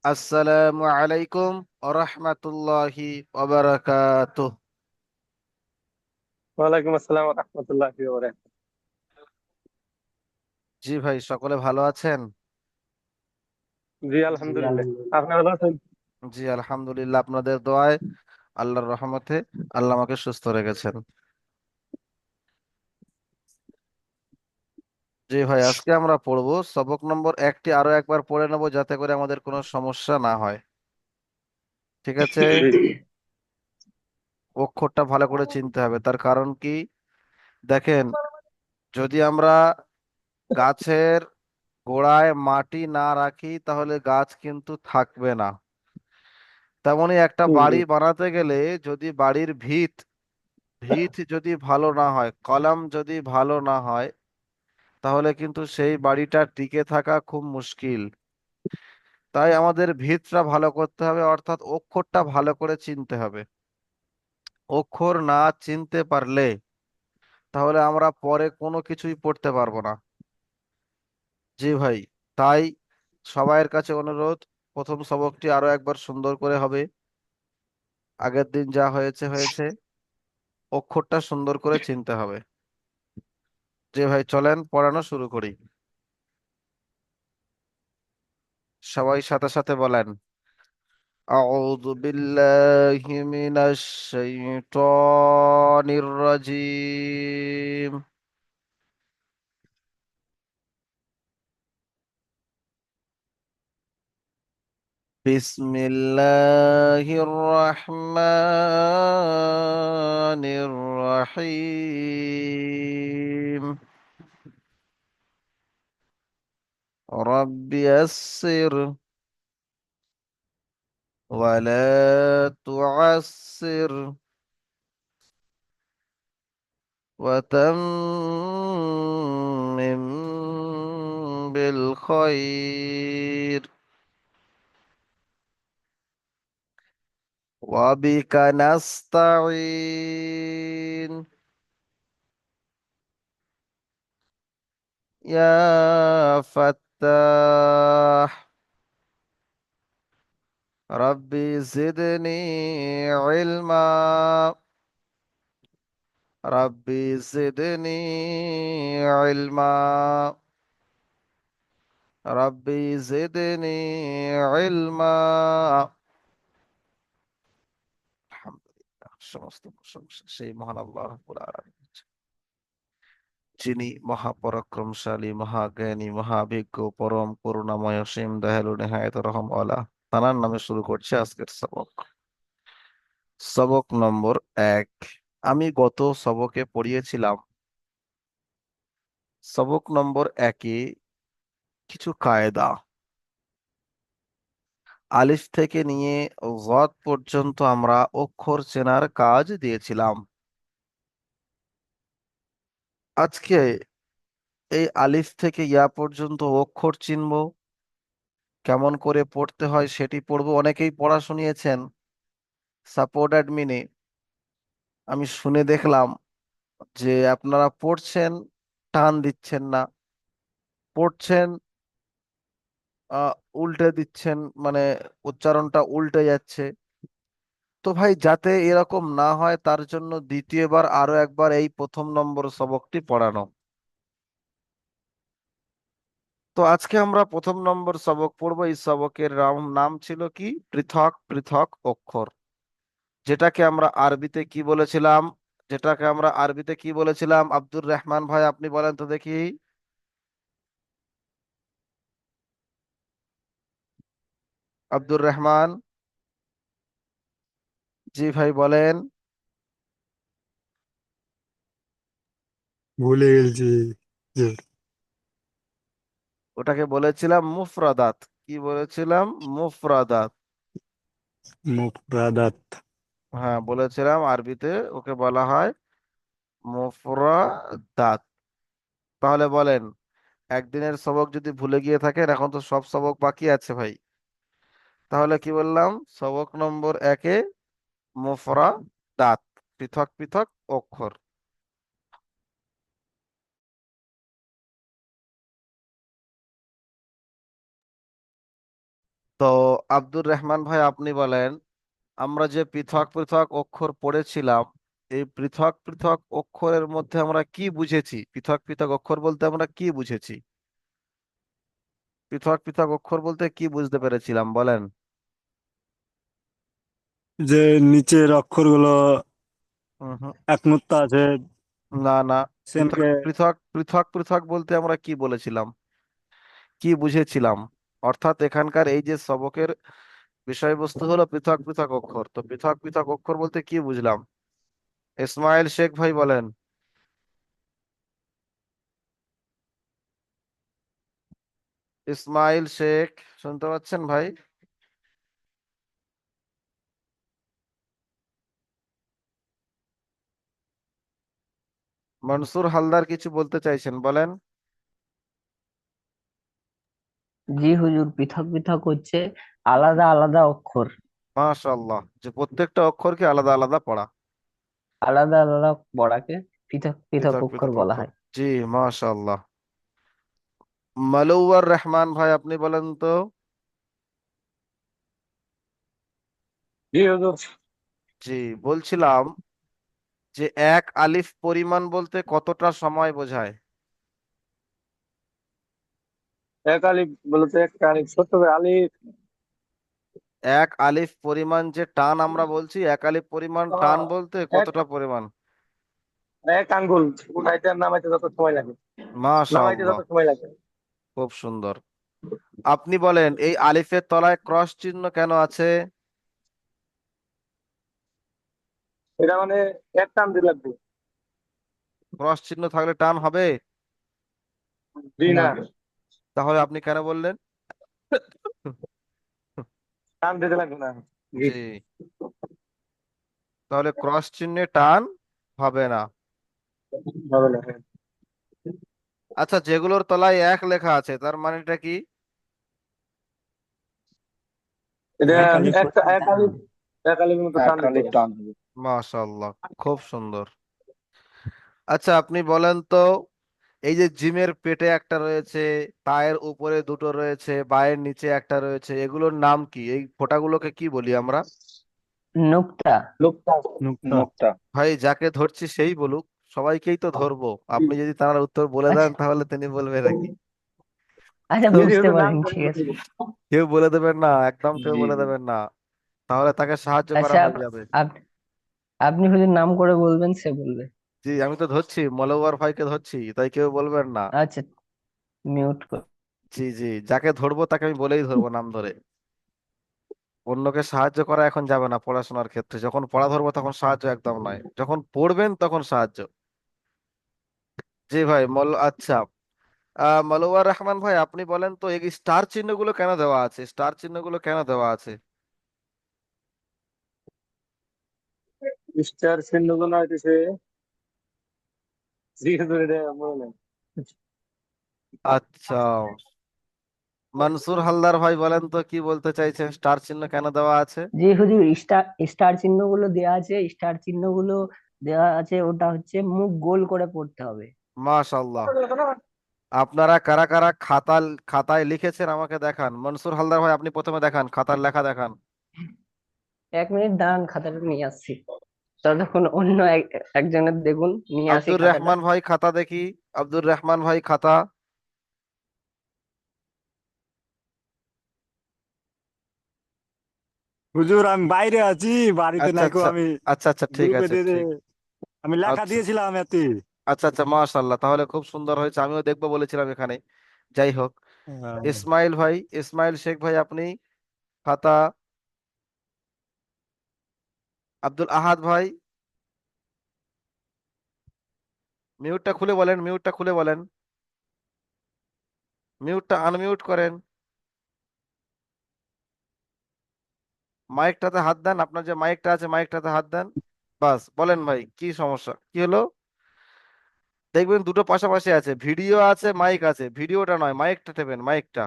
আসসালামু আলাইকুম ওরহমাতুল্লাহি ওবারাকাতুহ। ওয়ালাইকুম আসসালাম রহমতুল্লাহ। জি ভাই, সকলে ভালো আছেন? জি আলহামদুলিল্লাহ। আপনি ভালো আছেন? জি আলহামদুলিল্লাহ, আপনাদের দোয়ায়, আল্লাহর রহমতে আল্লাহ আমাকে সুস্থ রেখেছেন। জি ভাই, আজকে আমরা পড়বো সবক নম্বর 1টি, আরো একবার পড়ে নেবো যাতে করে আমাদের কোনো সমস্যা না হয়। ঠিক আছে? জি। অক্ষরটা ভালো করে চিনতে হবে, তার কারণ কি? দেখেন, যদি আমরা গাছের গোড়ায় মাটি না রাখি তাহলে গাছ কিন্তু থাকবে না। তেমনি একটা জি। বাড়ি বানাতে গেলে যদি বাড়ির ভিত ভিত যদি ভালো না হয়, কলাম যদি ভালো না হয়, তাহলে কিন্তু সেই বাড়িটা টিকে থাকা খুব মুশকিল। তাই আমাদের ভিতটা ভালো করতে হবে, অর্থাৎ অক্ষরটা ভালো করে চিনতে হবে। অক্ষর না চিনতে পারলে তাহলে আমরা পরে কোনো কিছুই পড়তে পারবো না। জি ভাই, তাই সবাইয়ের কাছে অনুরোধ, প্রথম সবকটি আরো একবার সুন্দর করে হবে। আগের দিন যা হয়েছে হয়েছে, অক্ষরটা সুন্দর করে চিনতে হবে। জি ভাই, চলেন পড়ানো শুরু করি। সবাই সাথে সাথে বলেন, أعوذ بالله من الشيطان الرجيم. بسم الله الرحمن الرحيم. رب يسر ولا تعسر وتمم بالخير وبك نستعين يا فتاح. ربي زدني علما. ربي زدني علما. ربي زدني علما. আলহামদুলিল্লাহ, সমস্ত প্রশংসা সেই মহান আল্লাহ রাব্বুল আলামিন, যিনি মহাপরাক্রমশালী, মহাজ্ঞানী, মহাভিজ্ঞ, পরম করুণাময়, অসীম দয়ালু, নেহায়েত রহমওয়ালা। তানার নামে শুরু করছে আজকের সবক। সবক নম্বর 1। আমি গত সবকে পড়িয়েছিলাম সবক নম্বর 1-এ কিছু কায়দা, আলিফ থেকে নিয়ে যদ পর্যন্ত আমরা অক্ষর চেনার কাজ দিয়েছিলাম। আজকে এই আলিফ থেকে ইয়া পর্যন্ত অক্ষর চিনব, কেমন করে পড়তে হয় সেটি পড়বো। অনেকেই পড়া শুনিয়েছেন সাপোর্ট অ্যাডমিনে, আমি শুনে দেখলাম যে আপনারা পড়ছেন, টান দিচ্ছেন না, পড়ছেন উল্টে দিচ্ছেন, মানে উচ্চারণটা উল্টে যাচ্ছে। তো ভাই, যাতে এরকম না হয় তার জন্য দ্বিতীয়বার আরো একবার এই প্রথম নম্বর সবকটি পড়ানো। তো আজকে আমরা প্রথম নম্বর সবক পড়বো। এই সবকের নাম ছিল কি? পৃথক পৃথক অক্ষর। যেটাকে আমরা আরবিতে কি বলেছিলাম? আব্দুর রহমান ভাই, আপনি বলেন তো দেখি। আব্দুর রহমান, জি ভাই বলেন। ভুলে গেছি যে ওটাকে বলেছিলাম মুফরাদাত। কি বলেছিলাম? মুফরাদাত। মুফরাদাত। হ্যাঁ, বলেছিলাম আরবিতে ওকে বলা হয় মুফরাদাত। তাহলে বলেন, একদিনের সবক যদি ভুলে গিয়ে থাকেন, এখন তো সব সবক বাকি আছে ভাই, তাহলে কি বললাম? সবক নম্বর 1-এ মুফরাদাত, পৃথক পৃথক অক্ষর। তো আব্দুর রহমান ভাই আপনি বলেন, আমরা যে পৃথক পৃথক অক্ষর পড়েছিলাম, এই পৃথক পৃথক অক্ষরের মধ্যে আমরা কি বুঝেছি? পৃথক পৃথক অক্ষর বলতে আমরা কি বুঝেছি? পৃথক পৃথক অক্ষর বলতে কি বুঝতে পেরেছিলাম বলেন? যে নিচের অক্ষরগুলো হুম হুম। একমুত্তা আছে না না, পৃথক সেমকে। পৃথক পৃথক পৃথক বলতে আমরা কি বলেছিলাম, কি বুঝেছিলাম? অর্থাৎ এখানকার এই যে সবকের বিষয়বস্তু হলো পৃথক পৃথক অক্ষর, তো পৃথক পৃথক অক্ষর বলতে কি বুঝলাম? ইসমাইল শেখ ভাই বলেন। ইসমাইল শেখ, শুনতে পাচ্ছেন ভাই? মনসুর হালদার কিছু বলতে চাইছেন, বলেন। জি হুজুর, পৃথক পৃথক হচ্ছে আলাদা আলাদা অক্ষর, মাশাআল্লাহ, যে প্রত্যেকটা অক্ষরকে আলাদা আলাদা পড়া। আলাদা আলাদা পড়াকে পৃথক পৃথক পৃথক অক্ষর পৃথক বলা অক্ষর, হয়। জি। মাশাআল্লাহ। মালওয়ার রহমান ভাই আপনি বলেন তো। জি হুজুর। জি, বলছিলাম যে এক আলিফ পরিমাণ বলতে কতটা সময় বোঝায়? এক আলিফ বলতে একটা আলিফ, ছোট্ট করে আলিফ। এক আলিফ পরিমাণ যে টান আমরা বলছি, এক আলিফ পরিমাণ টান বলতে এক কতটা পরিমাণ? এক আঙ্গুল উঠাইতে আর নামাইতে যত সময় লাগে, নামাইতে মাশাআল্লাহ, যত সময় লাগে। খুব সুন্দর। আপনি বলেন, এই আলিফের তলায় ক্রস চিহ্ন কেন আছে? এটা মানে এক টান দিয়ে লাগবে। ক্রস চিহ্ন থাকলে টান হবে? জি না, না, তাহলে আপনি কেন বললেন? টান দিতে লাগবে না। জি। জি, তাহলে ক্রস চিহ্নে টান হবে না। হবে না, হ্যাঁ। আচ্ছা, যেগুলোর তলায় এক লেখা আছে তার মানেটা কি? এটা এক আলিফ একটা এক আলিফ, এক আলিফের মতো টান দিতে হবে। মাশাআল্লাহ, খুব সুন্দর। আচ্ছা, আপনি বলেন তো, এই যে জিমের পেটে একটা রয়েছে, তায়ের উপরে দুটো রয়েছে, বায়ের নিচে একটা রয়েছে, এগুলোর নাম কি? এই ফোঁটাগুলোকে কি বলি আমরা? নুক্তা। লোকটা। নুক্তা। ভাই যাকে ধরছি সেই বলুক, সবাইকেই তো ধরবো। আপনি যদি তার উত্তর বলে দেন আচ্ছা তাহলে তিনি বলবে নাকি? আচ্ছা, কেউ জি বুঝতে হুজুর, নাম পারিনি, করে ঠিক আছে। বলবো। কেউ বলে দেবেন না, একদম কেউ বলে দেবেন না, তাহলে তাকে সাহায্য করা আচ্ছা, হয়ে যাবে। আপ- আপনি হুজুর নাম করে বলবেন, সে বলবে। জি, আমি তো ধরছি, মলোয়ার ভাইকে ধরছি, তাই কেউ বলবেন না। আচ্ছা, মিউট কর। জি জি, যাকে ধরবো তাকে আমি বলেই ধরবো নাম ধরে। অন্যকে সাহায্য করা এখন যাবে না পড়াশোনার ক্ষেত্রে। যখন পড়া ধরবো তখন সাহায্য একদম নয়, যখন পড়বেন তখন সাহায্য। জি ভাই আচ্ছা, মলোয়ার রহমান ভাই আপনি বলেন তো, এই স্টার চিহ্নগুলো কেন দেওয়া আছে? স্টার চিহ্নগুলো কেন দেওয়া আছে? স্টার চিহ্নগুলো হইতেছে, জি হুজুর, এটা মনে নেই। আচ্ছা, মনসুর হালদার ভাই বলেন তো, কি বলতে চাইছেন, স্টার চিহ্ন কেন দেওয়া আছে? জি হুজুর, স্টার স্টার চিহ্নগুলো দেওয়া আছে, স্টার চিহ্নগুলো দেওয়া আছে, ওটা হচ্ছে মুখ গোল করে পড়তে হবে। মাশাআল্লাহ। আপনারা কারা কারা খাতায় লিখেছেন আমাকে দেখান। মনসুর হালদার ভাই আপনি প্রথমে দেখান, খাতার লেখা দেখান। 1 মিনিট দাঁড়ান, খাতাটা নিয়ে আসছি। ততক্ষণ অন্য একজনের দেখুন, নিয়ে আসি আব্দুর খাতাটা। রহমান ভাই খাতা দেখি। আব্দুর রহমান ভাই খাতা। হুজুর আমি বাইরে আছি, বাড়িতে আচ্ছা নাইকো আচ্ছা, আমি। আচ্ছা আচ্ছা, ঠিক গ্রুপে আছে, দিয়ে দে, ঠিক। আমি লেখা আচ্ছা দিয়েছিলাম এতে। আচ্ছা আচ্ছা, মাশাআল্লাহ, তাহলে খুব সুন্দর হয়েছে, আমিও দেখবো বলেছিলাম এখানে। যাই হোক, আহ, ইসমাইল ভাই, ইসমাইল শেখ ভাই আপনি খাতা। আব্দুল আহাদ ভাই, মিউটটা খুলে বলেন, মিউটটা খুলে বলেন, মিউটটা আনমিউট করেন। মাইকটাতে হাত দেন, আপনার যে মাইকটা আছে মাইকটাতে হাত দেন। বাস, বলেন ভাই, কি সমস্যা, কি হলো? দেখবেন দুটো পাশাপাশি আছে, ভিডিও আছে মাইক আছে, ভিডিওটা নয় মাইকটা টেপেন, মাইকটা।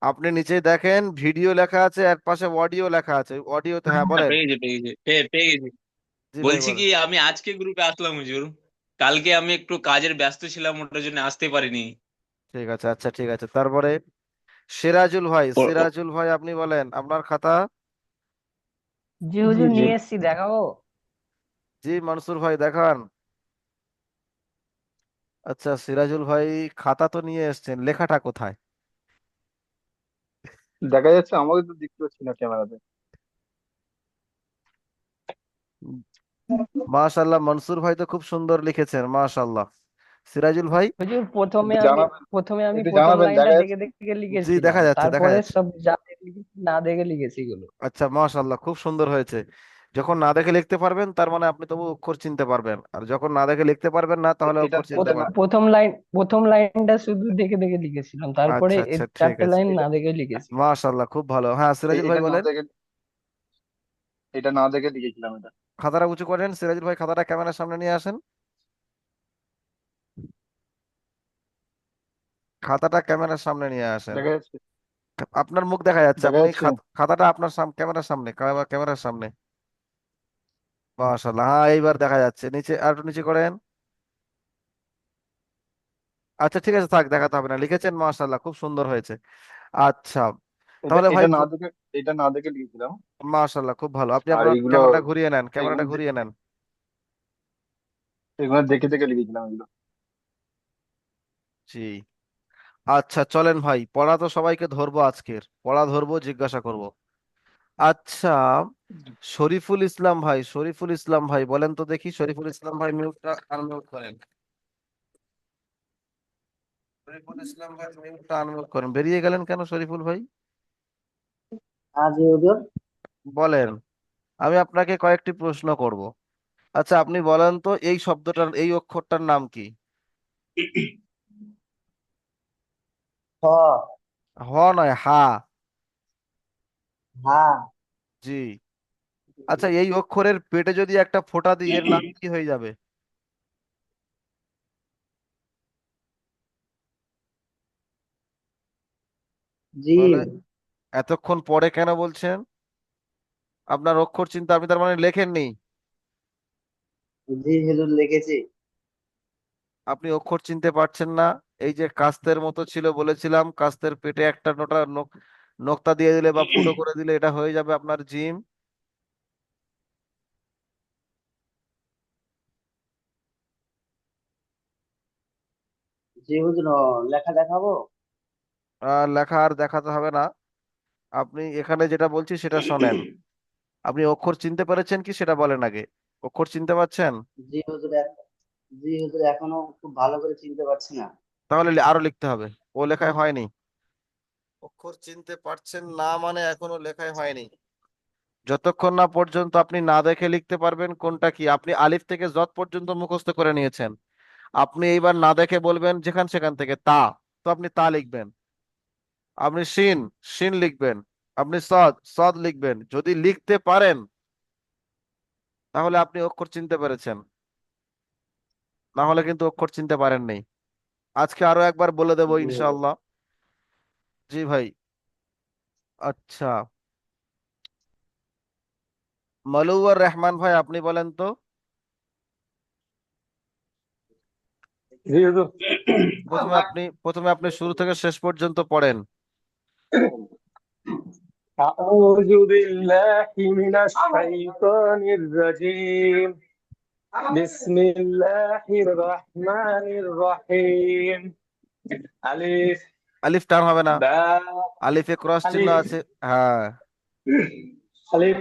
আপনি নিচে দেখেন ভিডিও লেখা আছে, এক পাশে অডিও লেখা আছে, অডিওতে, হ্যাঁ হ্যাঁ, বলেন। পেয়ে গেছি পেয়ে গেছি। জি ভাই বলছি বলেন। কি, আমি আজকে গ্রুপে আসলাম হুজুর। কালকে আমি একটু কাজের ব্যস্ত ছিলাম, ওটার জন্য আসতে পারিনি। ঠিক আছে, আচ্ছা ঠিক আছে। তারপরে সিরাজুল ভাই আপনি বলেন আপনার খাতা। জি জি হুজুর, জি নিয়ে এসছি, দেখাবো? জি মনসুর ভাই দেখান। আচ্ছা সিরাজুল ভাই খাতা তো নিয়ে এসেছেন, লেখাটা কোথায়? দেখা যাচ্ছে, আমাকে তো দেখতে পাচ্ছি না ক্যামেরাতে। মাশাল্লাহ, মনসুর ভাই তো খুব সুন্দর লিখেছেন, মাশাল্লাহ। সিরাজুল ভাই। হুজুর, প্রথমে একটু আমি জানাবেন, প্রথমে আমি একটু প্রথম জানাবেন লাইনটা দেখা দেখে যাচ্ছে। দেখে জি লিখেছিলাম, দেখা যাচ্ছে, দেখা তারপরে যাচ্ছে। সব যা দেখে লিখেছি, না দেখে লিখেছি এগুলো। আচ্ছা মাশাল্লাহ, খুব সুন্দর হয়েছে। যখন না দেখে লিখতে পারবেন তার মানে আপনি তবু অক্ষর চিনতে পারবেন, আর যখন না দেখে লিখতে পারবেন না তাহলে এটা অক্ষর চিনতে এটা না, পারবেন। প্রথম লাইনটা শুধু দেখে দেখে লিখেছিলাম, তারপরে আচ্ছা এর আচ্ছা ঠিক চারটে আছে। লাইন না এটা দেখে লিখেছি। মাশাল্লাহ, খুব ভালো। হ্যাঁ সিরাজুল ভাই এটা না বলেন। দেখে, এটা না দেখে লিখেছিলাম এটা। খাতাটা উঁচু করেন সিরাজুল ভাই, খাতাটা ক্যামেরার সামনে নিয়ে আসেন। খাতাটা ক্যামেরার সামনে নিয়ে আসেন। দেখা যাচ্ছে, আপনার মুখ দেখা যাচ্ছে, দেখা আপনি যাচ্ছে। খাতাটা আপনার ক্যামেরার সামনে, ক্যামেরার সামনে। মাশাল্লাহ, হ্যাঁ এইবার দেখা যাচ্ছে। নিচে আর একটু নিচে করেন। আচ্ছা ঠিক আছে, থাক দেখাতে হবে না, লিখেছেন মাশাল্লাহ, খুব সুন্দর হয়েছে। আচ্ছা এটা তাহলে ভাই এটা না দেখে, এটা না দেখে লিখেছিলাম। মাশাল্লাহ খুব ভালো। আপনি আর আপনার এইগুলো, ক্যামেরাটা ঘুরিয়ে নেন, এগুলো ক্যামেরাটা ঘুরিয়ে নেন। এগুলো দেখে দেখে লিখেছিলাম এগুলো। জি। আচ্ছা চলেন ভাই, পড়া তো সবাইকে ধরবো, আজকের পড়া ধরবো, জিজ্ঞাসা করব। আচ্ছা শরীফুল ইসলাম ভাই বলেন তো দেখি, শরীফুল ইসলাম ভাই মিউটটা আনমিউট করেন। শরীফুল ইসলাম ভাই মিউটটা আনমিউট করেন, বেরিয়ে গেলেন কেন শরীফুল ভাই? জি হুজুর। বলেন, আমি আপনাকে কয়েকটি প্রশ্ন করব। আচ্ছা আপনি বলেন তো এই শব্দটার, এই অক্ষরটার নাম কি? হ। হ নয়, হা। হ্যাঁ। জি। আচ্ছা এই অক্ষরের পেটে যদি একটা ফোঁটা দিই এর নাম কি হয়ে যাবে? জিম। তাহলে এতক্ষণ পরে কেন বলছেন? আপনার অক্ষর চিন্তা আপনি তার মানে লেখেননি। জি হুজুর, লিখেছি। আপনি অক্ষর চিনতে পারছেন না। এই যে কাস্তের মতো ছিল বলেছিলাম, কাস্তের পেটে একটা নোক্তা দিয়ে দিলে বা ফুটো করে দিলে এটা হয়ে যাবে আপনার জিম। জি হুজুর, লেখা দেখাবো? লেখা আর দেখাতে হবে না। আপনি এখানে যেটা বলছি সেটা শোনেন। আপনি অক্ষর চিনতে পেরেছেন কি সেটা বলেন আগে। অক্ষর চিনতে পারছেন? জি হুজুর, জি হুজুর, এখনো খুব ভালো করে চিনতে পারছি না। তাহলে আরো লিখতে হবে। ও লেখায় হয়নি। অক্ষর চিনতে পারছেন না মানে এখনো লেখায় হয়নি। যতক্ষণ না পর্যন্ত আপনি না দেখে লিখতে পারবেন কোনটা কি। আপনি আলিফ থেকে জদ পর্যন্ত মুখস্থ করে নিয়েছেন, আপনি এইবার না দেখে বলবেন যেখান সেখান থেকে তা, তো আপনি তা লিখবেন। আপনি শিন, শিন লিখবেন। আপনি সদ, সদ লিখবেন। যদি লিখতে পারেন তাহলে আপনি অক্ষর চিনতে পেরেছেন, না হলে কিন্তু অক্ষর চিনতে পারেননি। আজকে আরো একবার বলে দেবো জি হুজুর। ইনশাআল্লাহ। জি ভাই। আচ্ছা মালুয়ার রহমান ভাই আপনি বলেন তো। জি হুজুর। প্রথমে আপনি শুরু থেকে শেষ পর্যন্ত পড়েন। أعوذ بالله من الشيطان الرجيم. بسم الله الرحمن الرحيم. ألف আলিফ টান হবে না, باء. আলিফে ক্রস চিহ্ন ألف আছে। হ্যাঁ। ألف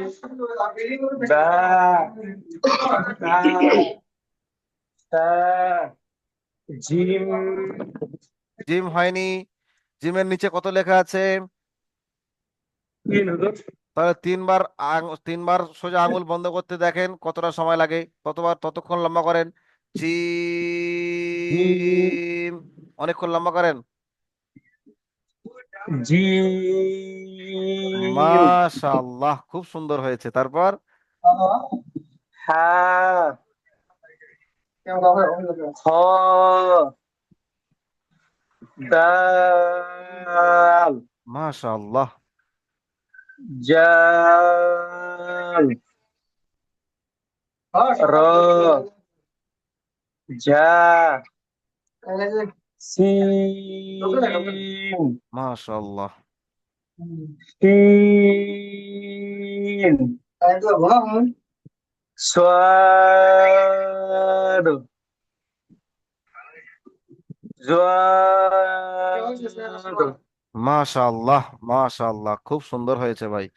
باء تاء تاء جيم. জিম হয়নি। জিমের নিচে কত লেখা আছে? তিন হুজুর। তাহলে তিনবার তিনবার সোজা আঙুল বন্ধ করতে দেখেন কতটা সময় লাগে, ততবার ততক্ষণ লম্বা করেন। জিম জিম, অনেকক্ষণ লম্বা করেন। জিম মাশাআল্লাহ, খুব সুন্দর হয়েছে। তারপর হা খ দাল মাশাআল্লাহ। জাল র ঝা সিন মাশাআল্লাহ। সিন সোয়াদ জোয়াদ। মাশাআল্লাহ, মাশাআল্লাহ, খুব সুন্দর হয়েছে ভাই।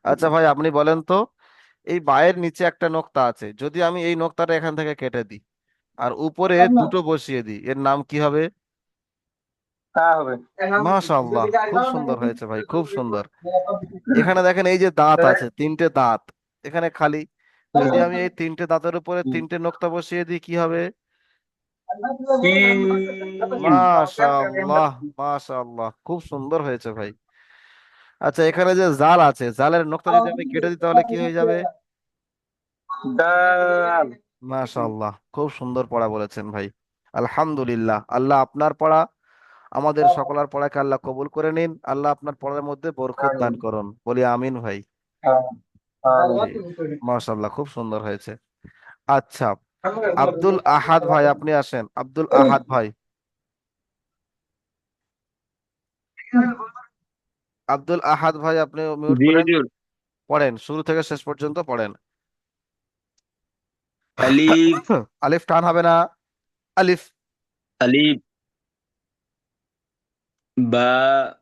আচ্ছা ভাই, আপনি বলেন তো, এই বায়ের নিচে একটা নোক্তা আছে, যদি আমি এই নোক্তাটা এখান থেকে কেটে দিই আর উপরে দুটো বসিয়ে দিই, এর নাম কি হবে? তা হবে। মাশাআল্লাহ, খুব সুন্দর হয়েছে ভাই, খুব সুন্দর। এখানে দেখেন, এই যে দাঁত আছে, তিনটে দাঁত এখানে খালি, যদি আমি এই তিনটে দাঁতের উপরে তিনটে নোক্তা বসিয়ে দিই, কি হবে? সিন মাশাআল্লাহ, মাশাআল্লাহ, খুব সুন্দর হয়েছে ভাই। আচ্ছা, এখানে যে জাল আছে, জালের নোক্তা যদি আমি কেটে দিই তাহলে কি হয়ে যাবে? দাল মাশাআল্লাহ, খুব সুন্দর পড়া বলেছেন ভাই। আলহামদুলিল্লাহ, আল্লাহ আপনার পড়া, আমাদের সকলের পড়াকে আল্লাহ কবুল করে নিন। আল্লাহ আপনার পড়ার মধ্যে বরকত দান করুন, বলি আমিন ভাই। জি, মাশাআল্লাহ, খুব সুন্দর হয়েছে। আচ্ছা, আব্দুল আহাদ ভাই, আপনি আসেন। আব্দুল আহাদ ভাই, আব্দুল আহাদ ভাই, আপনি মিউট জি করেন। হুজুর। পড়েন, শুরু থেকে শেষ পর্যন্ত পড়েন। আলিফ। আলিফ টান হবে না। আলিফ। আলিফ। বা।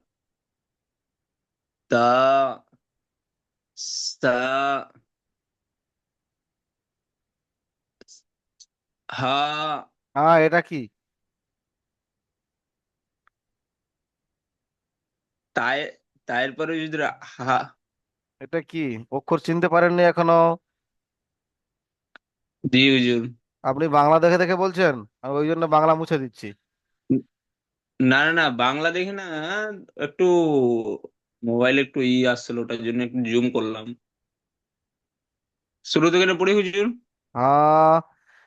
তা। সা। হা। হ্যাঁ, এটা কি? তাই। তাইর পরে যদি হা। এটা কি অক্ষর চিনতে পারেননি এখনো? জি হুজুর। আপনি বাংলা দেখে দেখে বলছেন, আমি ওই জন্য বাংলা মুছে দিচ্ছি। না না না, বাংলা দেখি না। একটু মোবাইলে একটু আসছিল, ওটার জন্য একটু জুম করলাম। শুরু থেকে পড়ি হুজুর। হ্যাঁ,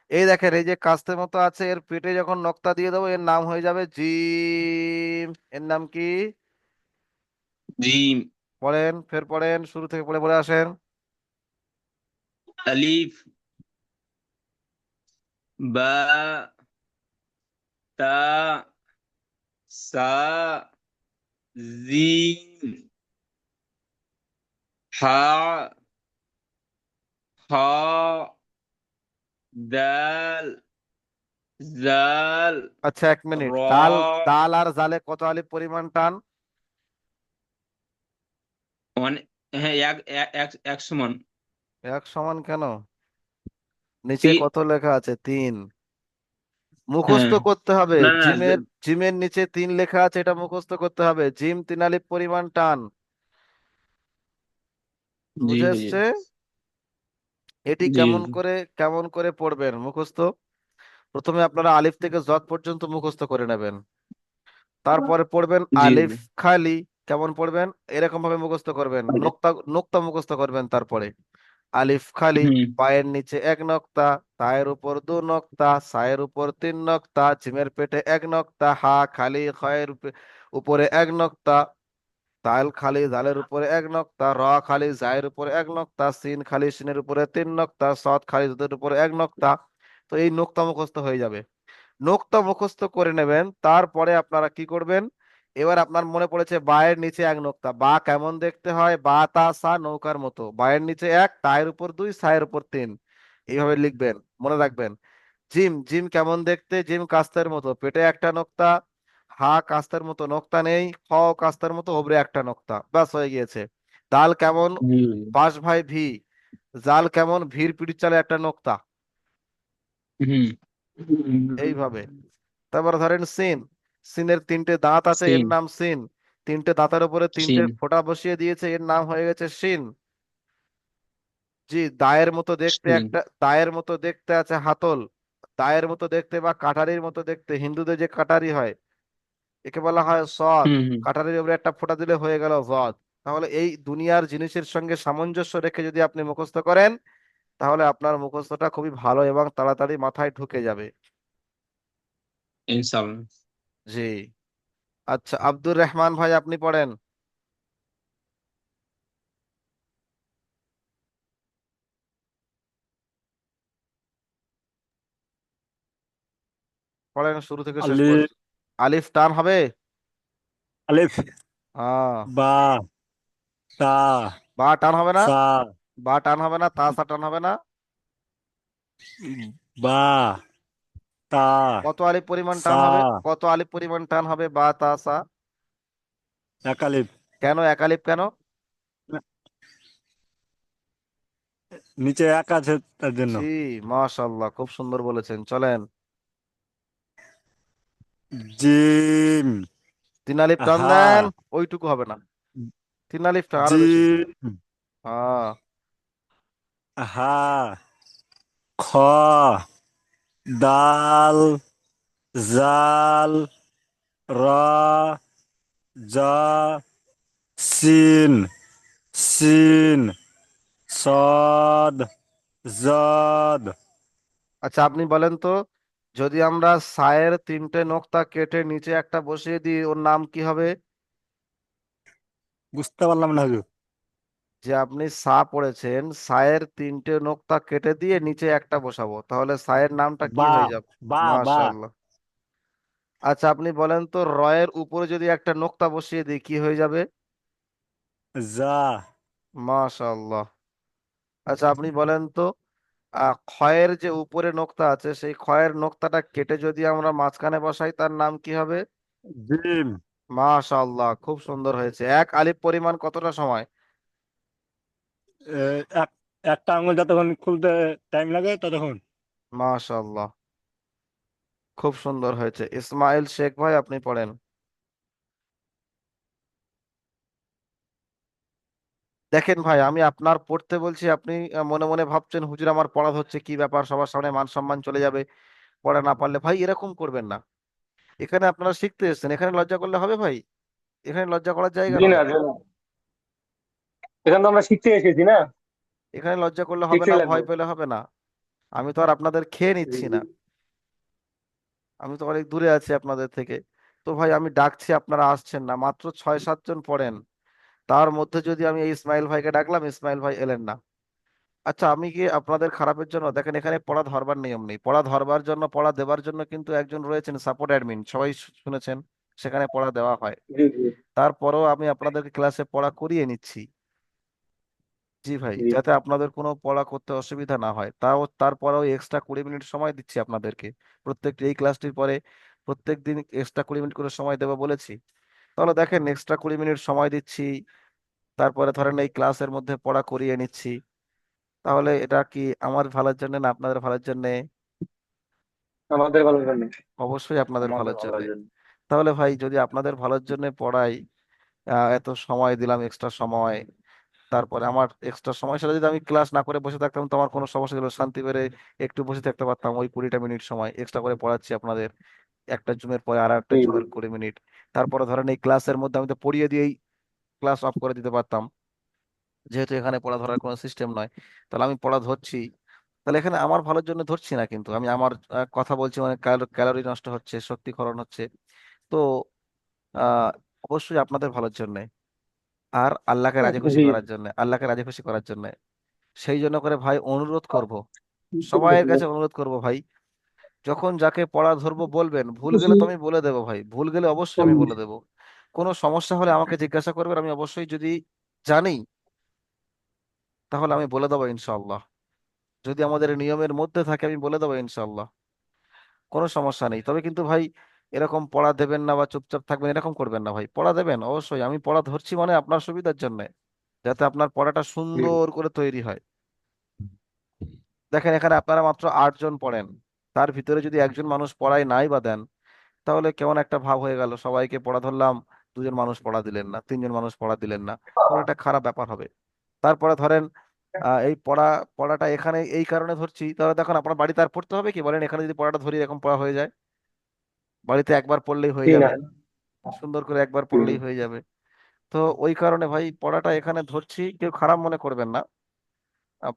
এই দেখেন, এই যে কাস্তের মতো আছে, এর পেটে যখন নক্তা দিয়ে দেবো এর নাম হয়ে যাবে জিম। এর নাম কি? জিম। পড়েন, ফের পড়েন, শুরু থেকে পড়ে পড়ে আসেন। আলিফ। বা। তা। সা। জিম। হা। হ। দাল। জাল। আচ্ছা, এক মিনিট, র। দাল, দাল আর জালে কত আলিফ পরিমাণ টান? মানে, হ্যাঁ, এক এক এক এক সমান। এক সমান কেন? নিচে তি- কত লেখা আছে? তিন। মুখস্থ হ্যাঁ। করতে হবে। না না, জিমের, জিমের নিচে তিন লেখা আছে, এটা মুখস্থ করতে হবে। জিম তিন আলিফ পরিমাণ টান। জি বুঝে হুজুর। এসছে? এটি জি কেমন হুজুর। করে, কেমন করে পড়বেন মুখস্থ? প্রথমে আপনারা আলিফ থেকে জদ পর্যন্ত মুখস্থ করে নেবেন, তারপরে পড়বেন জি আলিফ হুজুর। খালি। কেমন পড়বেন? এরকম ভাবে মুখস্থ করবেন, নোক্তা, নোক্তা মুখস্থ করবেন। তারপরে আলিফ খালি, হুম। পায়ের নিচে এক নক্তা, তায়ের উপর দু নক্তা, সায়ের উপর তিন নক্তা, জিমের পেটে এক নক্তা, হা খালি, খয়ের উপরে এক নক্তা, তাল খালি, জালের উপরে এক নক্তা, র খালি, জায়ের উপরে এক নক্তা, সিন খালি, সিনের উপরে তিন নক্তা, সদ খালি, জদের উপরে এক নক্তা। তো এই নোক্তা মুখস্থ হয়ে যাবে। নোক্তা মুখস্থ করে নেবেন, তারপরে আপনারা কি করবেন? এবার আপনার মনে পড়েছে বায়ের নিচে এক নোক্তা, বা কেমন দেখতে হয়? বা তা সা নৌকার মতো, বায়ের নিচে এক, তায়ের উপর দুই, সায়ের উপর তিন, এইভাবে লিখবেন, মনে রাখবেন। জিম, জিম কেমন দেখতে? জিম কাস্তের মতো, পেটে একটা নোক্তা, হা কাস্তের মতো, নোক্তা নেই, খ কাস্তের মতো, ওপরে একটা নোক্তা, ব্যাস হয়ে গিয়েছে। দাল কেমন? জি হুজুর। পাশ ভাই ভি। জাল কেমন? ভিড় পিঠির চালে একটা নোক্তা, হুম। এইভাবে। তারপর ধরেন সিন, সিনের তিনটে দাঁত আছে, এর সিন। নাম সিন। তিনটে দাঁতের উপরে তিনটে সিন। ফোঁটা বসিয়ে দিয়েছে, এর নাম হয়ে গেছে শিন। জি, দায়ের মতো দেখতে সিন। একটা, দায়ের মতো দেখতে আছে হাতল, দায়ের মতো দেখতে বা কাটারির মতো দেখতে, হিন্দুদের যে কাটারি হয় একে বলা হয় সদ। হুম হুম। কাটারির উপরে একটা ফোঁটা দিলে হয়ে গেল জদ। তাহলে এই দুনিয়ার জিনিসের সঙ্গে সামঞ্জস্য রেখে যদি আপনি মুখস্থ করেন, তাহলে আপনার মুখস্থটা খুবই ভালো এবং তাড়াতাড়ি মাথায় ঢুকে যাবে। ইনশাআল্লাহ। জি। আচ্ছা, আব্দুর রহমান ভাই, আপনি পড়েন। পড়েন শুরু থেকে শেষ আলিফ। পর্যন্ত। আলিফ টান হবে? আলিফ, হ্যাঁ। বা, তা, বা টান হবে না? সা, বা টান হবে না, তা সা টান হবে না? বা, তা, কত আলিফ পরিমাণ সা, টান হবে? কত আলিফ পরিমাণ টান হবে বা তা সা? এক আলিফ। কেন এক আলিফ কেন? নিচে এক আছে তার জন্য। জি, মাশাআল্লাহ, খুব সুন্দর বলেছেন। চলেন, জিম, 3 আলিফ টান হা, দেন। ওইটুকু হবে না, 3 আলিফ টান আরো বেশি। জিম, হ্যাঁ। হা, খ, দাল, জাল, র, জা, সিন, সিন, সদ, জদ। আচ্ছা, আপনি বলেন তো, যদি আমরা সায়ের 3টে নোক্তা কেটে নিচে একটা বসিয়ে দিই, ওর নাম কি হবে? বুঝতে পারলাম না হুজুর। যে আপনি সা পড়েছেন, সায়ের 3টে নোক্তা কেটে দিয়ে নিচে একটা বসাবো, তাহলে সায়ের নামটা কি বা, হয়ে যাবে? বা, বা, মাশাআল্লাহ। আচ্ছা, আপনি বলেন তো, রয়ের উপরে যদি একটা নোক্তা বসিয়ে দিই কি হয়ে যাবে? যা, মাশাআল্লাহ। আচ্ছা, আপনি বলেন তো, ক্ষয়ের যে উপরে নোক্তা আছে, সেই ক্ষয়ের নোক্তাটা কেটে যদি আমরা মাঝখানে বসাই, তার নাম কি হবে? জিম। মাশাআল্লাহ, খুব সুন্দর হয়েছে। এক আলিফ পরিমাণ কতটা সময়? এ, এক একটা আঙুল যতক্ষণ খুলতে টাইম লাগে ততক্ষণ। মাশাআল্লাহ, খুব সুন্দর হয়েছে। ইসমাইল শেখ ভাই, আপনি পড়েন। দেখেন ভাই, আমি আপনার পড়তে বলছি, আপনি মনে মনে ভাবছেন হুজুর আমার পড়া হচ্ছে, কি ব্যাপার, সবার সামনে মান সম্মান চলে যাবে পড়া না পারলে। ভাই, এরকম করবেন না। এখানে আপনারা শিখতে এসেছেন, এখানে লজ্জা করলে হবে ভাই? এখানে লজ্জা করার জায়গা জি না, নয়। জি না। এখানে তো আমরা শিখতে এসেছি না, এখানে লজ্জা করলে হবে না, শিখতে ভয় লাগবে। পেলে হবে না। আমি তো আর আপনাদের খেয়ে জি, নিচ্ছি জি। না। আমি তো অনেক দূরে আছি আপনাদের থেকে। তো ভাই, আমি ডাকছি, আপনারা আসছেন না। মাত্র 6-7 জন পড়েন, তার মধ্যে যদি আমি এই ইসমাইল ভাইকে ডাকলাম, ইসমাইল ভাই এলেন না। আচ্ছা, আমি কি আপনাদের খারাপের জন্য? দেখেন, এখানে পড়া ধরবার নিয়ম নেই। পড়া ধরবার জন্য, পড়া দেবার জন্য কিন্তু একজন রয়েছেন, সাপোর্ট অ্যাডমিন, সবাই শুনেছেন, সেখানে পড়া দেওয়া হয়। জি, জি, তারপরেও আমি আপনাদেরকে ক্লাসে পড়া করিয়ে নিচ্ছি। জি ভাই, জি। যাতে আপনাদের কোনো পড়া করতে অসুবিধা না হয়। তারপরেও এক্সট্রা 20 মিনিট সময় দিচ্ছি আপনাদেরকে। প্রত্যেকটি এই ক্লাসটির পরে প্রত্যেক দিন এক্সট্রা 20 মিনিট করে সময় দেবো বলেছি। তাহলে দেখেন, এক্সট্রা 20 মিনিট সময় দিচ্ছি, তারপরে ধরেন এই ক্লাসের মধ্যে পড়া করিয়ে নিচ্ছি। তাহলে এটা কি আমার ভালোর জন্য না আপনাদের ভালোর জন্য? আমাদের ভালো জন্য। অবশ্যই আপনাদের আমাদের ভালোর জন্য। ভালোর জন্য। তাহলে ভাই, যদি আপনাদের ভালোর জন্য পড়াই, এত সময় দিলাম, এক্সট্রা সময়, তারপরে আমার এক্সট্রা সময় সেটা যদি আমি ক্লাস না করে বসে থাকতাম, তো আমার কোনো সমস্যা ছিল, শান্তি করে একটু বসে থাকতে পারতাম। ওই 20টা মিনিট সময় এক্সট্রা করে পড়াচ্ছি আপনাদের, একটা জুমের পরে আর একটা জি, জি। জুমের 20 মিনিট। তারপরে ধরেন এই ক্লাসের মধ্যে আমি তো পড়িয়ে দিয়েই ক্লাস অফ করে দিতে পারতাম, যেহেতু এখানে পড়া ধরার কোনো সিস্টেম নয়। তাহলে আমি পড়া ধরছি, তাহলে এখানে আমার ভালোর জন্য ধরছি না, কিন্তু আমি আমার কথা বলছি, মানে ক্যালোরি নষ্ট হচ্ছে, শক্তি খরণ হচ্ছে। তো আহ অবশ্যই আপনাদের ভালোর জন্য, আর আল্লাহকে রাজি খুশি জি। করার জন্য, আল্লাহকে রাজি খুশি করার জন্য। সেই জন্য করে ভাই অনুরোধ করব, সবাইয়ের কাছে অনুরোধ করব ভাই, যখন যাকে পড়া ধরবো বলবেন, ভুল গেলে তো আমি বলে দেবো ভাই, ভুল গেলে অবশ্যই আমি বলে দেবো। কোনো সমস্যা হলে আমাকে জিজ্ঞাসা করবেন, আমি অবশ্যই যদি জানি তাহলে আমি বলে দেবো ইনশাআল্লাহ। যদি আমাদের নিয়মের মধ্যে থাকে আমি বলে দেবো ইনশাআল্লাহ, কোনো সমস্যা নেই। তবে কিন্তু ভাই, এরকম পড়া দেবেন না বা চুপচাপ থাকবেন এরকম করবেন না ভাই, পড়া দেবেন অবশ্যই। আমি পড়া ধরছি মানে আপনার সুবিধার জন্য, যাতে আপনার পড়াটা সুন্দর করে তৈরি হয়। দেখেন, এখানে আপনারা মাত্র 8 জন পড়েন, তার ভিতরে যদি একজন মানুষ পড়ায় নাই বা দেন, তাহলে কেমন একটা ভাব হয়ে গেল, সবাইকে পড়া ধরলাম, 2 জন মানুষ পড়া দিলেন না, 3 জন মানুষ পড়া দিলেন না, তখন একটা খারাপ ব্যাপার হবে। তারপরে ধরেন এই পড়াটা এখানে এই কারণে ধরছি, তাহলে দেখুন আপনার বাড়িতে আর পড়তে হবে কি বলেন? এখানে যদি পড়াটা ধরি, এরকম পড়া হয়ে যায়, বাড়িতে একবার পড়লেই হয়ে জি না। যাবে, সুন্দর করে একবার হুম। পড়লেই হয়ে যাবে। তো ওই কারণে ভাই, পড়াটা এখানে ধরছি, কেউ খারাপ মনে করবেন না,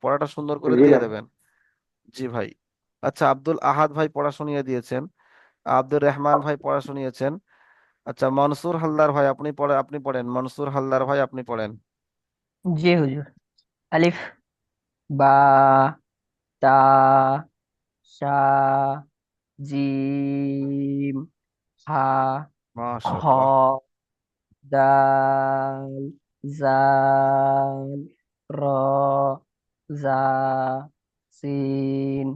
পড়াটা সুন্দর করে জি দিয়ে না। দেবেন। জি ভাই। আচ্ছা, আব্দুল আহাদ ভাই পড়া শুনিয়ে দিয়েছেন, আব্দুর রহমান ভাই পড়া শুনিয়েছেন। আচ্ছা, মনসুর হালদার ভাই, আপনি পড়েন, মনসুর হালদার ভাই আপনি পড়েন। জি হুজুর। আলিফ, বা, তা, সা, জিম, হা, খ, মাশাআল্লাহ। দাল, জাল, র, জা, সিন,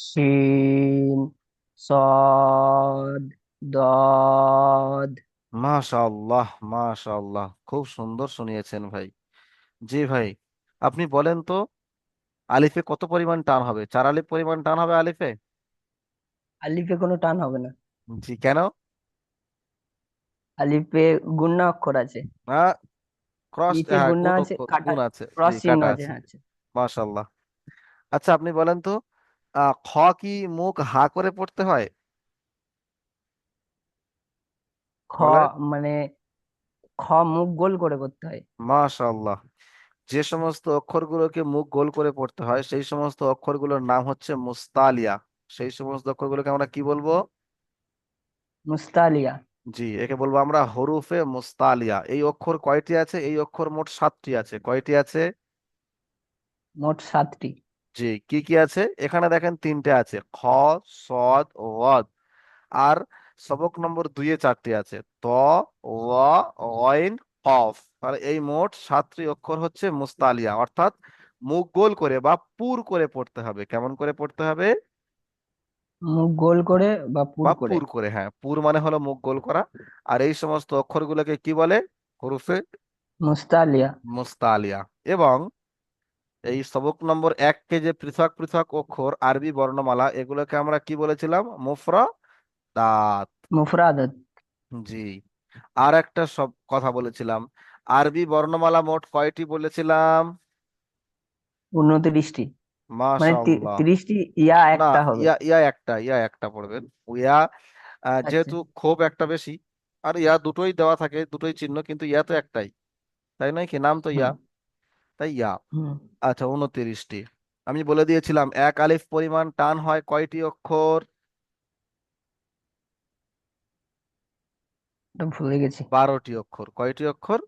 শিন, সদ, দদ। মাশাআল্লাহ, মাশাআল্লাহ, খুব সুন্দর শুনিয়েছেন ভাই। জি ভাই, আপনি বলেন তো, আলিফে কত পরিমাণ টান হবে? 4 আলিফ পরিমাণ টান হবে আলিফে? আলিফে কোনো টান হবে না। জি, কেন? আলিফে গুণনা অক্ষর আছে। না, ক্রস, নিচে হ্যাঁ, গুণনা গুণ আছে, অক্ষর, কাটা গুণ আছে, জি, ক্রস চিহ্ন কাটা আছে, আছে। হ্যাঁ আছে। মাশাআল্লাহ। আচ্ছা, আপনি বলেন তো, খ কি মুখ হা করে পড়তে হয়? খ বলেন। মানে খ মুখ গোল করে করতে হয়। মাশাআল্লাহ। যে সমস্ত অক্ষরগুলোকে মুখ গোল করে পড়তে হয় সেই সমস্ত অক্ষরগুলোর নাম হচ্ছে মুস্তালিয়া। সেই সমস্ত অক্ষরগুলোকে আমরা কি বলবো? মুস্তালিয়া। জি, একে বলবো আমরা হরুফে মুস্তালিয়া। এই অক্ষর কয়টি আছে? এই অক্ষর মোট 7টি আছে। কয়টি আছে? মোট 7টি। জি, কি কি আছে? এখানে দেখেন 3টে আছে, খ, সদ, ওয়াদ। আর সবক নম্বর 2-এ 4টি আছে, ত, ওয়া, গইন, কফ। তাহলে এই মোট 7টি অক্ষর হচ্ছে মুস্তালিয়া, অর্থাৎ মুখ গোল করে বা পুর করে পড়তে হবে। কেমন করে পড়তে হবে? মুখ গোল করে বা পুর বা করে। পুর করে, হ্যাঁ, পুর মানে হলো মুখ গোল করা। আর এই সমস্ত অক্ষরগুলোকে কি বলে? হরুফে মুস্তালিয়া। মুস্তালিয়া। এবং এই সবক নম্বর 1-কে যে পৃথক পৃথক অক্ষর আরবি বর্ণমালা, এগুলোকে আমরা কি বলেছিলাম? মুফরাদাত। মুফরাদাত। জি। আর একটা সব কথা বলেছিলাম, আরবি বর্ণমালা মোট কয়টি বলেছিলাম? 29টি। মানে মাশাআল্লাহ। 30টি, ইয়া না, একটা হবে। ইয়া একটা পড়বেন। ইয়া, আচ্ছা। যেহেতু খুব একটা বেশি, আর ইয়া দুটোই দেওয়া থাকে, দুটোই চিহ্ন, কিন্তু ইয়া তো একটাই, তাই নয় কি? নাম তো ইয়া, হুম। তাই ইয়া। হুম। আচ্ছা, 29টি। আমি বলে দিয়েছিলাম 1 আলিফ পরিমাণ টান হয় কয়টি অক্ষর? ওটা ভুলে গেছি। 12টি অক্ষর। কয়টি অক্ষর?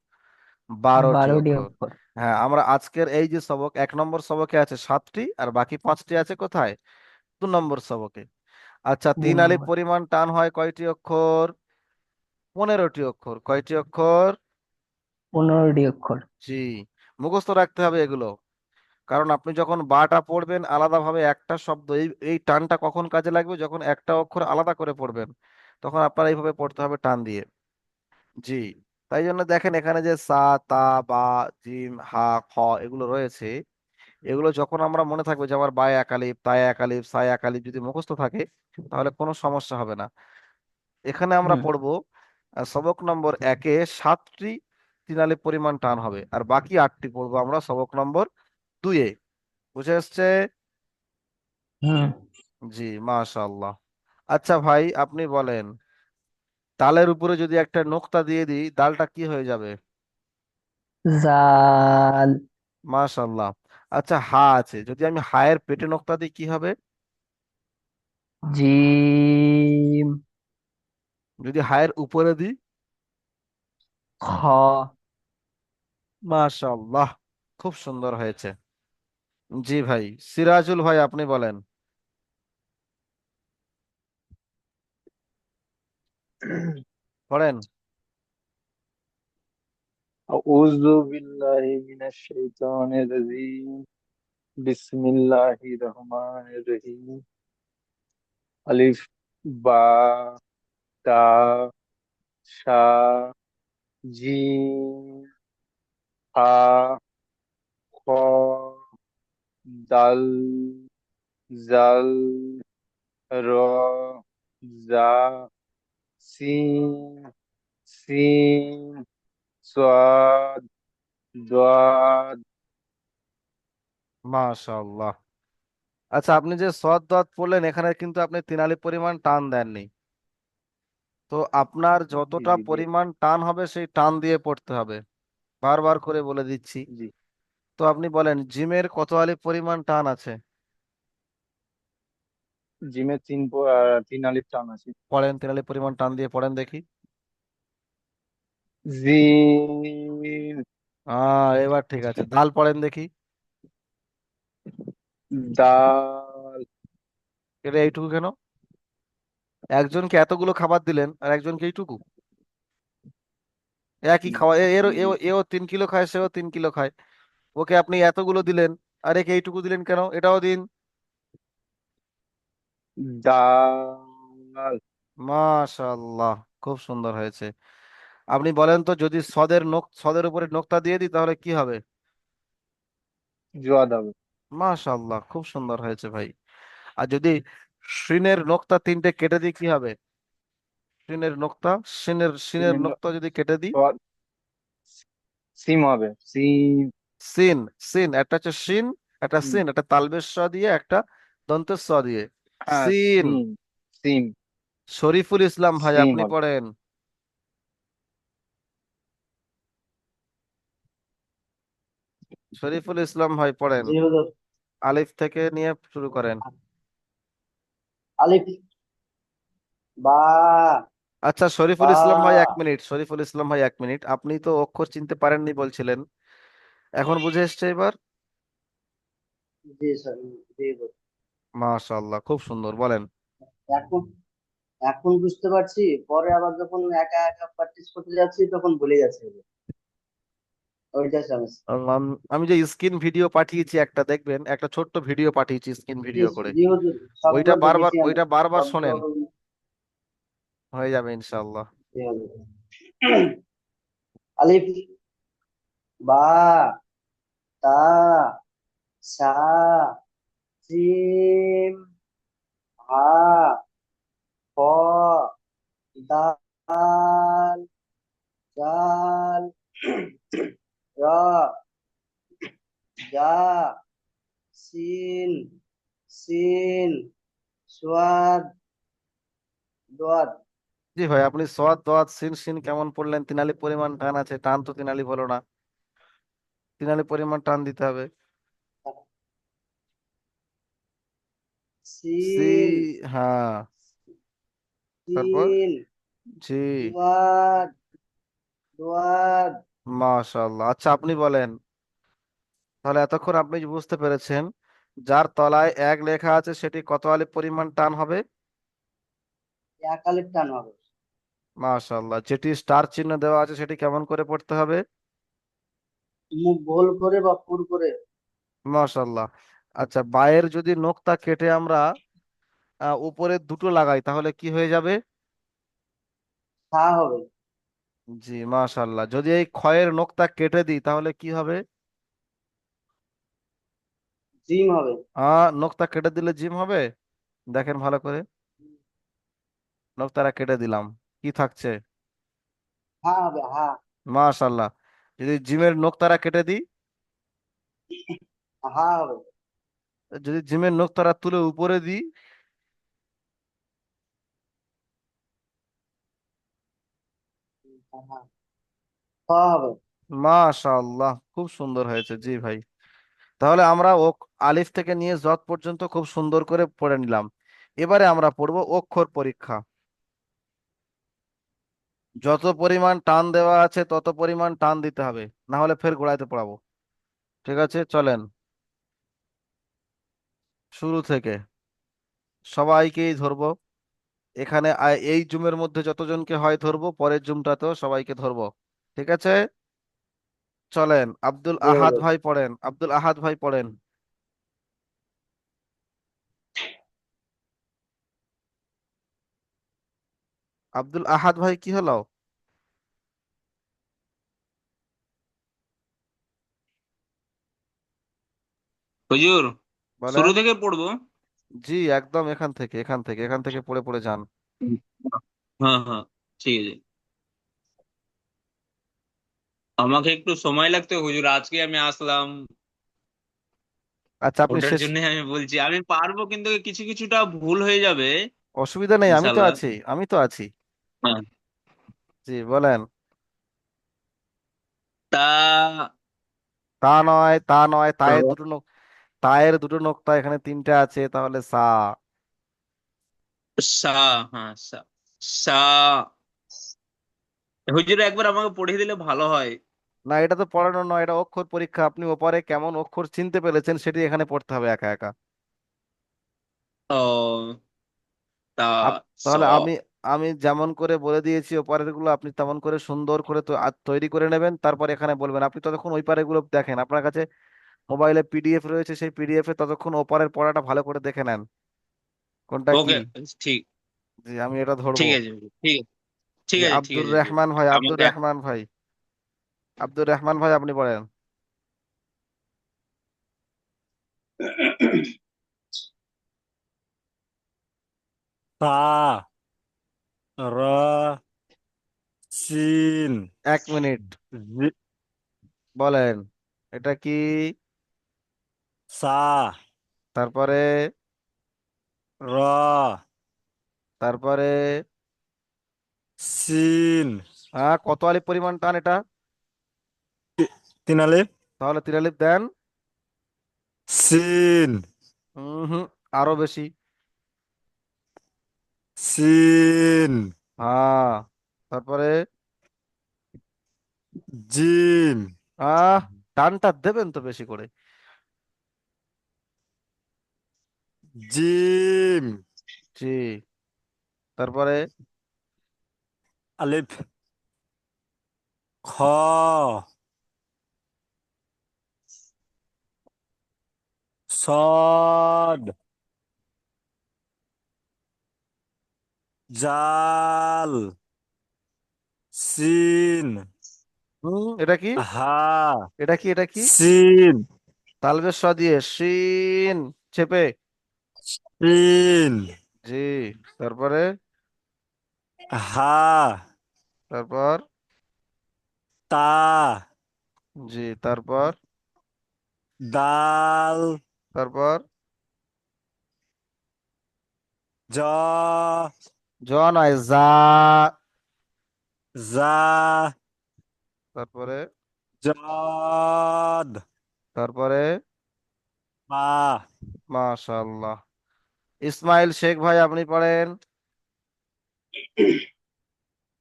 12টি 12টি অক্ষর। অক্ষর। হ্যাঁ, আমরা আজকের এই যে সবক, 1 নম্বর সবকে আছে 7টি, আর বাকি 5টি আছে কোথায়? 2 নম্বর সবকে। আচ্ছা, 3 আলিফ 2 নম্বর। পরিমাণ টান হয় কয়টি অক্ষর? 15টি অক্ষর। কয়টি অক্ষর? 15টি অক্ষর। জি, মুখস্থ রাখতে হবে এগুলো। কারণ আপনি যখন বাটা পড়বেন আলাদাভাবে একটা শব্দ, এই এই টানটা কখন কাজে লাগবে? যখন একটা অক্ষর আলাদা করে পড়বেন, তখন আপনার এইভাবে পড়তে হবে টান দিয়ে। জি, তাই জন্য দেখেন এখানে যে সা, তা, বা, জিম, হা, খ এগুলো রয়েছে, এগুলো যখন আমরা মনে থাকবে যে আমার বায় 1 আলিফ, তায় 1 আলিফ, সায় 1 আলিফ যদি মুখস্থ থাকে, তাহলে কোনো সমস্যা হবে না। এখানে আমরা হুম। পড়বো সবক নম্বর 1-এ 7টি 3 আলিফ পরিমাণ টান হবে, আর বাকি 8টি পড়বো আমরা সবক নম্বর 2-এ। বুঝে এসছে? হুম। জি, মাশাআল্লাহ। আচ্ছা ভাই, আপনি বলেন, তালের উপরে যদি একটা নোক্তা দিয়ে দিই, দালটা কি হয়ে যাবে? জাল। মাশাআল্লাহ। আচ্ছা, হা আছে, যদি আমি হায়ের পেটে নোক্তা দিই কি হবে? জিম। যদি হায়ের উপরে দিই? খ। মাশাআল্লাহ, খুব সুন্দর হয়েছে। জি ভাই, সিরাজুল ভাই, আপনি বলেন। পড়েন। أعوذ بالله من الشيطان الرجيم بسم الله الرحمن الرحيم ألف با تا شا جيم হা খ দাল জাল র জা সিন সিন সাদ দাদ। মাশাআল্লাহ। আচ্ছা, আপনি যে সদ দত পড়লেন, এখানে কিন্তু আপনি 3 আলিফ পরিমাণ টান দেননি। তো আপনার জি যতটা জি জি পরিমাণ টান হবে সেই টান দিয়ে পড়তে হবে, বারবার করে বলে দিচ্ছি। জি। তো আপনি বলেন, জিমের কত আলিফ পরিমাণ টান আছে? জিমে 3 আলিফ টান আছে। পড়েন, 3 আলিফ পরিমাণ টান দিয়ে পড়েন দেখি। জিম এবার ঠিক আছে, দাল পড়েন দেখি। দাল এটা এইটুকু কেন? একজনকে এতগুলো খাবার দিলেন আর একজনকে এইটুকু, একই খাওয়া, এও 3 কিলো খায়, সেও 3 কিলো খায়, ওকে আপনি এতগুলো দিলেন আর একে এইটুকু দিলেন কেন? এটাও দিন। ডাল। মাশাআল্লাহ, খুব সুন্দর হয়েছে। আপনি বলেন তো, যদি সদের উপরে নোক্তা দিয়ে দিই তাহলে কি হবে? জোয়াদ হবে। মাশাআল্লাহ, খুব সুন্দর হয়েছে ভাই। আর যদি শিনের নোক্তা 3টে কেটে দিই কি হবে? শিনের নোক্তা, শিনের সিমের নোক্তা যদি কেটে দিই, জোয়াদ। সিম হবে, সিম। সিন, সিন একটা হচ্ছে শিন, একটা সিম। সিন, একটা তালবের স দিয়ে, একটা দন্তের স দিয়ে, হ্যাঁ, সিন। সিম। সিম। শরীফুল ইসলাম ভাই সিম আপনি হবে। পড়েন। শরীফুল ইসলাম ভাই পড়েন, জি হুজুর। আলিফ থেকে নিয়ে শুরু করেন। আলিফ, বা, আচ্ছা শরীফুল ইসলাম ভাই, এক বা। মিনিট, শরীফুল ইসলাম ভাই, এক মিনিট, আপনি তো অক্ষর চিনতে পারেননি বলছিলেন, এখন বুঝে এসছে এবার? জি স্যার, জি হুজুর। মাশাআল্লাহ, খুব সুন্দর, বলেন। এখন এখন বুঝতে পারছি, পরে আবার যখন একা একা প্র্যাকটিস করতে যাচ্ছি তখন ভুলে যাচ্ছি হুজুর। ওইটা সমস্যা। আমি যে স্ক্রিন ভিডিও পাঠিয়েছি একটা, দেখবেন একটা ছোট্ট ভিডিও পাঠিয়েছি স্ক্রিন জি, ভিডিও করে, জি হুজুর, সবগুলো দেখেছি আমি। ওইটা বারবার সবগুলো শোনেন, হয়ে যাবে ইনশাআল্লাহ। জি হুজুর। আলিফ, বা, তা, সা, জিম, হা, খ, দাল, জাল, র, জা, সিন, সিন, সোয়াদ, দোয়াদ। জি ভাই, আপনি সোয়াদ দোয়াত সিন সিন কেমন পড়লেন? তিনালি পরিমাণ টান আছে, টান তো তিনালি হলো না, তিনালি পরিমাণ টান দিতে হবে। সি, সিন, হ্যাঁ, তারপর সিন, জি, দোয়াদ, দোয়াদ। মাশাআল্লাহ। আচ্ছা আপনি বলেন, তাহলে এতক্ষণ আপনি যে বুঝতে পেরেছেন, যার তলায় এক লেখা আছে সেটি কত আলিফ পরিমাণ টান হবে? এক আলিফ টান হবে। মাশাআল্লাহ। যেটি স্টার চিহ্ন দেওয়া আছে সেটি কেমন করে পড়তে হবে? মুখ গোল করে বা পুর করে। মাশাআল্লাহ। আচ্ছা, বায়ের যদি নোকতা কেটে আমরা উপরে দুটো লাগাই তাহলে কি হয়ে যাবে? সা হবে। জি মাশাআল্লাহ। যদি এই ক্ষয়ের নোকতা কেটে দিই তাহলে কি হবে? জিম হবে। নোকতা কেটে দিলে জিম হবে? দেখেন ভালো করে, নোকতারা কেটে দিলাম, কি থাকছে? হা হবে, হা। মাশাআল্লাহ। যদি জিমের নোকতারা কেটে দিই, হা হবে। যদি জিমের নোকতারা তুলে উপরে দিই, হা, খ হবে। মাশাআল্লাহ, খুব সুন্দর হয়েছে জি ভাই। তাহলে আমরা আলিফ থেকে নিয়ে জদ পর্যন্ত খুব সুন্দর করে পড়ে নিলাম। এবারে আমরা পড়বো অক্ষর পরীক্ষা। যত পরিমাণ টান দেওয়া আছে তত পরিমাণ টান দিতে হবে, না হলে ফের গোড়াইতে পড়াবো। ঠিক আছে, চলেন শুরু থেকে, সবাইকেই ধরবো। এখানে এই জুমের মধ্যে যতজনকে হয় ধরবো, পরের জুমটাতেও সবাইকে ধরবো। ঠিক আছে, চলেন আব্দুল জি আহাদ হুজুর। ভাই পড়েন, আব্দুল আহাদ ভাই পড়েন। আব্দুল আহাদ ভাই কি হলো? হুজুর, শুরু বলেন। থেকে পড়বো? জি একদম, এখান থেকে পড়ে পড়ে যান। হ্যাঁ হ্যাঁ, ঠিক আছে। আমাকে একটু সময় লাগতো হুজুর, আজকে আমি আসলাম, আচ্ছা আপনি ওটার শেষ, জন্য আমি বলছি আমি পারবো, কিন্তু কিছু কিছুটা ভুল হয়ে যাবে। অসুবিধা নেই, আমি তো ইনশাল্লাহ। আছি, আমি তো আছি। হ্যাঁ। জি বলেন। তা তা নয়, তা নয়, তায়ের দুটো নোক্তা এখানে 3টে আছে, তাহলে সা। সা, হ্যাঁ সা, সা। হুজুর একবার আমাকে পড়িয়ে দিলে ভালো হয়। না এটা তো পড়ানো নয়, এটা অক্ষর পরীক্ষা, আপনি ওপারে কেমন অক্ষর চিনতে পেরেছেন সেটি এখানে পড়তে হবে একা একা। ও, তা স তাহলে আমি আমি যেমন করে বলে দিয়েছি ওপারের গুলো আপনি তেমন করে সুন্দর করে তৈরি করে নেবেন, তারপর এখানে বলবেন। আপনি ততক্ষণ ওই পারের গুলো দেখেন, আপনার কাছে মোবাইলে পিডিএফ রয়েছে, সেই পিডিএফ এ ততক্ষণ ওপারের পড়াটা ভালো করে দেখে নেন কোনটা কি। ওকে, ঠিক জি, আমি এটা ধরবো। ঠিক আছে, ঠিক আছে, ঠিক জি, আছে, ঠিক আব্দুর আছে, ঠিক রহমান আছে। ভাই, আব্দুর আমাকে রহমান ভাই, আব্দুর রহমান ভাই আপনি পড়েন। সা, র, সিন, 1 মিনিট, জি, বলেন এটা কি। সা, তারপরে, র, তারপরে সিন, কত আলিফ পরিমাণ টান এটা? 3 আলিফ, তাহলে 3 আলিফ দেন। সিন, হুম, আরো বেশি। সিন, হ্যাঁ, তারপরে জিম, আহ টানটা দেবেন তো বেশি করে। জিম, জি, তারপরে আলিফ, খ, সদ, জাল, সিন, এটা কি, হা, এটা কি, এটা কি? সিন, তালবের স দিয়ে শিন, চেপে। সিন, জি, তারপরে, হা, তারপর, তা, জি, তারপর, দাল, তারপর জ, জ নয়, যা। জা, তারপরে, জদ, তারপরে, পা, মাশাআল্লাহ। ইসমাইল শেখ ভাই আপনি পড়েন।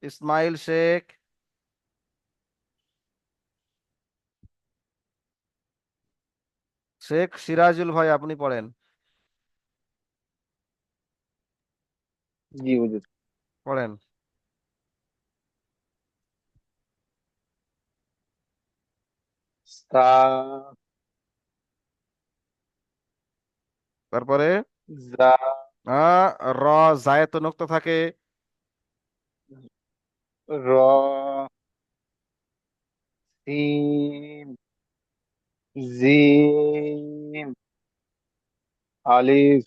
ইসমাইল শেখ, শেখ সিরাজুল ভাই আপনি পড়েন। জি হুজুর। পড়েন, সা, তারপরে জা, র, জায়ে তো নোক্তা থাকে। র, সিন, জিম, আলিফ,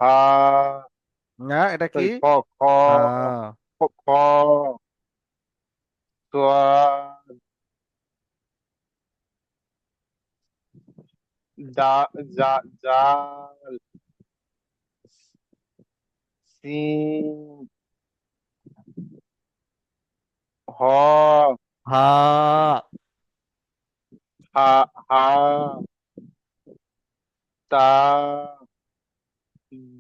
হা, না, এটা কি? সরি, খ, খ, হ্যাঁ, খ, খ, সোয়া, দা, জা, জাল, সিন, হ, হ্যাঁ, হা, হা, তা,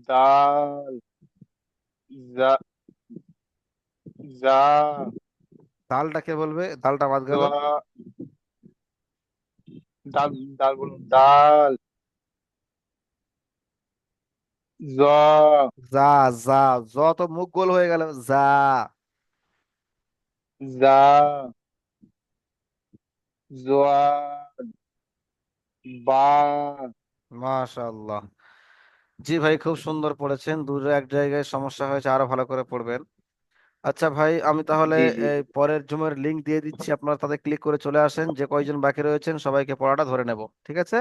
দাল, জা, জা, দালটা কে বলবে? দালটা বাদ গেল। জোয়া, দাল, দাল বলুন, দাল, জ, যা, যা, জ তো মুখ গোল হয়ে গেল, যা। জা, জোয়া, বা, মাশাআল্লাহ। জি ভাই, খুব সুন্দর পড়েছেন। দূরে এক জায়গায় সমস্যা হয়েছে, আরো ভালো করে পড়বেন। আচ্ছা ভাই, আমি তাহলে জি জি এই পরের জুমের লিংক দিয়ে দিচ্ছি, আপনারা তাতে ক্লিক করে চলে আসেন। যে কয়জন বাকি রয়েছেন সবাইকে পড়াটা ধরে নেব, ঠিক আছে?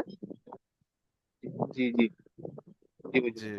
জি জি জি হুজুর। জি।